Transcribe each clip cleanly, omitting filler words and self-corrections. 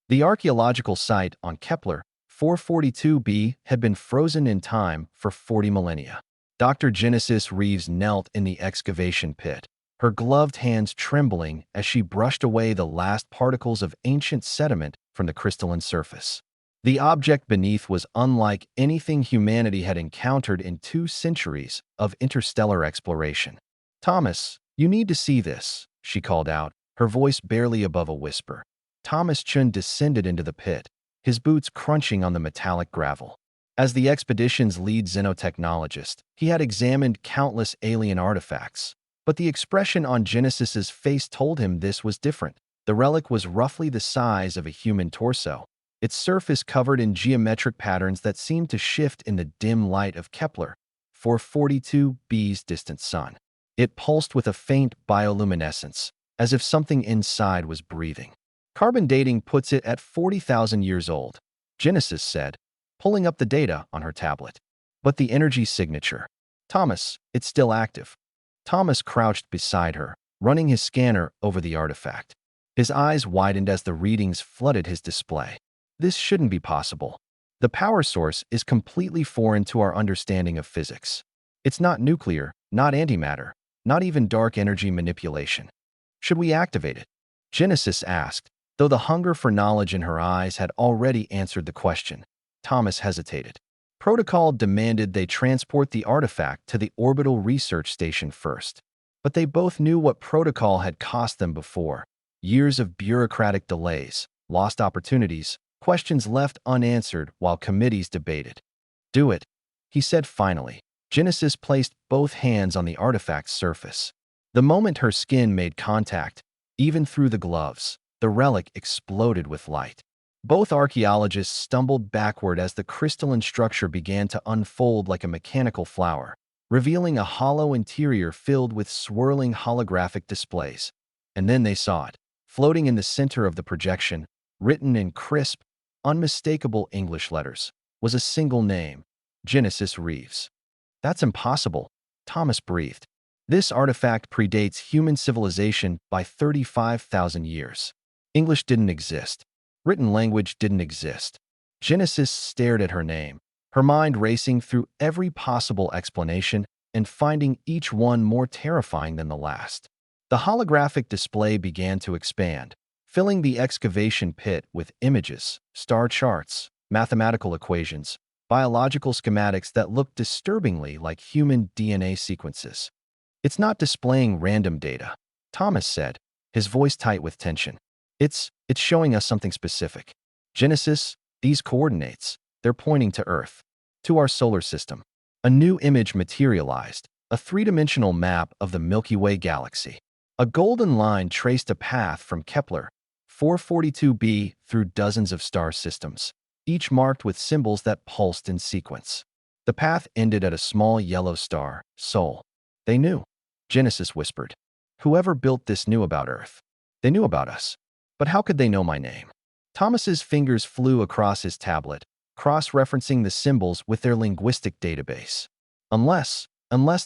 The archaeological site on Kepler 442b had been frozen in time for 40 millennia. Dr. Genesis Reeves knelt in the excavation pit, her gloved hands trembling as she brushed away the last particles of ancient sediment from the crystalline surface. The object beneath was unlike anything humanity had encountered in 2 centuries of interstellar exploration. "Thomas, you need to see this," she called out, her voice barely above a whisper. Thomas Chun descended into the pit, his boots crunching on the metallic gravel. As the expedition's lead xenotechnologist, he had examined countless alien artifacts, but the expression on Genesis's face told him this was different. The relic was roughly the size of a human torso, its surface covered in geometric patterns that seemed to shift in the dim light of Kepler 442b's distant sun. It pulsed with a faint bioluminescence, as if something inside was breathing. "Carbon dating puts it at 40,000 years old," Genesis said, pulling up the data on her tablet. "But the energy signature. Thomas, it's still active." Thomas crouched beside her, running his scanner over the artifact. His eyes widened as the readings flooded his display. "This shouldn't be possible. The power source is completely foreign to our understanding of physics. It's not nuclear, not antimatter, not even dark energy manipulation. Should we activate it?" Genesis asked, though the hunger for knowledge in her eyes had already answered the question. Thomas hesitated. Protocol demanded they transport the artifact to the orbital research station first. But they both knew what protocol had cost them before: years of bureaucratic delays, lost opportunities, questions left unanswered while committees debated. "Do it," he said finally. Genesis placed both hands on the artifact's surface. The moment her skin made contact, even through the gloves, the relic exploded with light. Both archaeologists stumbled backward as the crystalline structure began to unfold like a mechanical flower, revealing a hollow interior filled with swirling holographic displays. And then they saw it. Floating in the center of the projection, written in crisp, unmistakable English letters, was a single name: Genesis Reeves. "That's impossible," Thomas breathed. "This artifact predates human civilization by 35,000 years. English didn't exist. Written language didn't exist." Genesis stared at her name, her mind racing through every possible explanation and finding each one more terrifying than the last. The holographic display began to expand, filling the excavation pit with images, star charts, mathematical equations, biological schematics that looked disturbingly like human DNA sequences. "It's not displaying random data," Thomas said, his voice tight with tension. It's showing us something specific. Genesis, these coordinates, they're pointing to Earth, to our solar system." A new image materialized, a three-dimensional map of the Milky Way galaxy. A golden line traced a path from Kepler 442b through dozens of star systems, each marked with symbols that pulsed in sequence. The path ended at a small yellow star, Sol. "They knew," Genesis whispered. "Whoever built this knew about Earth. They knew about us. But how could they know my name?" Thomas's fingers flew across his tablet, cross-referencing the symbols with their linguistic database. Unless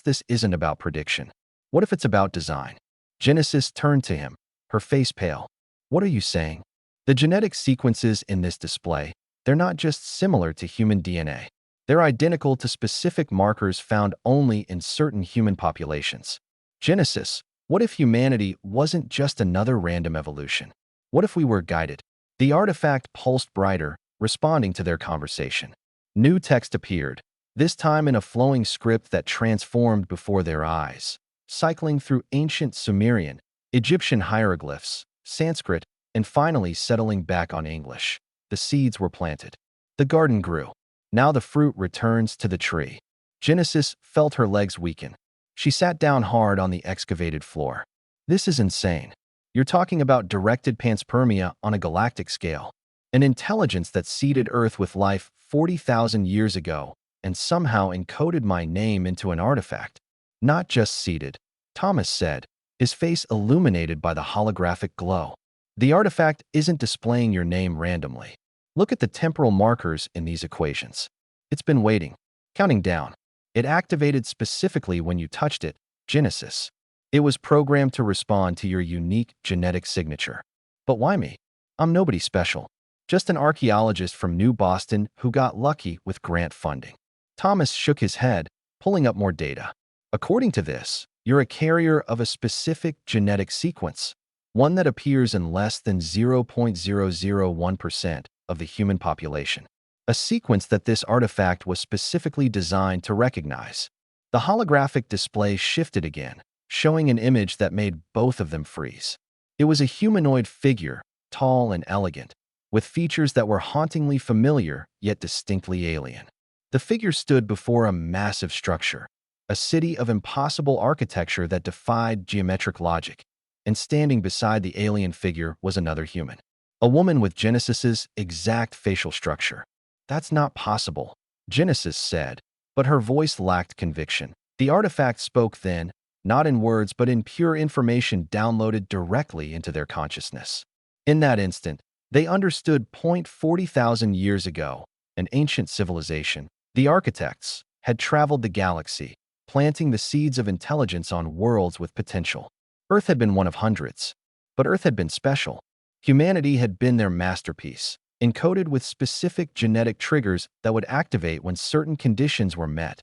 this isn't about prediction. What if it's about design?" Genesis turned to him, her face pale. "What are you saying?" "The genetic sequences in this display, they're not just similar to human DNA. They're identical to specific markers found only in certain human populations. Genesis, what if humanity wasn't just another random evolution? What if we were guided?" The artifact pulsed brighter, responding to their conversation. New text appeared, this time in a flowing script that transformed before their eyes, cycling through ancient Sumerian, Egyptian hieroglyphs, Sanskrit, and finally settling back on English. The seeds were planted. The garden grew. Now the fruit returns to the tree. Genesis felt her legs weaken. She sat down hard on the excavated floor. "This is insane. You're talking about directed panspermia on a galactic scale. An intelligence that seeded Earth with life 40,000 years ago and somehow encoded my name into an artifact." "Not just seeded," Thomas said, his face illuminated by the holographic glow. "The artifact isn't displaying your name randomly. Look at the temporal markers in these equations. It's been waiting, counting down. It activated specifically when you touched it, Genesis. It was programmed to respond to your unique genetic signature." "But why me? I'm nobody special." Just an archaeologist from New Boston who got lucky with grant funding. Thomas shook his head, pulling up more data. According to this, you're a carrier of a specific genetic sequence, one that appears in less than 0.001% of the human population. A sequence that this artifact was specifically designed to recognize. The holographic display shifted again, showing an image that made both of them freeze. It was a humanoid figure, tall and elegant, with features that were hauntingly familiar yet distinctly alien. The figure stood before a massive structure, a city of impossible architecture that defied geometric logic, and standing beside the alien figure was another human. A woman with Genesis's exact facial structure. That's not possible, Genesis said, but her voice lacked conviction. The artifact spoke then, not in words but in pure information downloaded directly into their consciousness. In that instant, they understood 40,000 years ago, an ancient civilization, the architects, had traveled the galaxy, planting the seeds of intelligence on worlds with potential. Earth had been one of hundreds, but Earth had been special. Humanity had been their masterpiece, encoded with specific genetic triggers that would activate when certain conditions were met.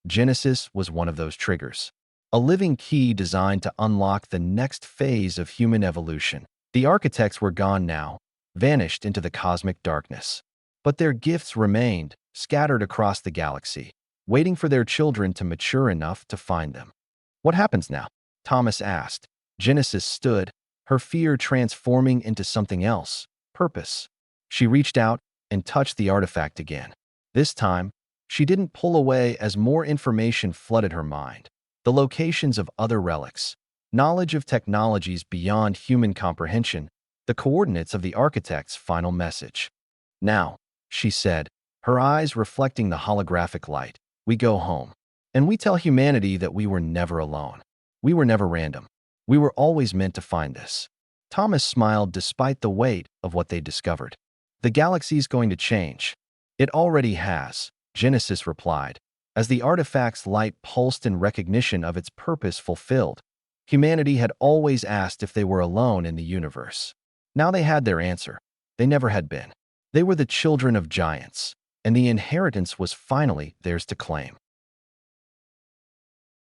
Genesis was one of those triggers, a living key designed to unlock the next phase of human evolution. The architects were gone now, vanished into the cosmic darkness. But their gifts remained, scattered across the galaxy, waiting for their children to mature enough to find them. What happens now? Thomas asked. Genesis stood, her fear transforming into something else, purpose. She reached out and touched the artifact again. This time, she didn't pull away as more information flooded her mind. The locations of other relics, knowledge of technologies beyond human comprehension, the coordinates of the architect's final message. Now, she said, her eyes reflecting the holographic light, we go home. And we tell humanity that we were never alone. We were never random. We were always meant to find this. Thomas smiled despite the weight of what they discovered. The galaxy's going to change. It already has, Genesis replied. As the artifact's light pulsed in recognition of its purpose fulfilled, humanity had always asked if they were alone in the universe. Now they had their answer. They never had been. They were the children of giants, and the inheritance was finally theirs to claim.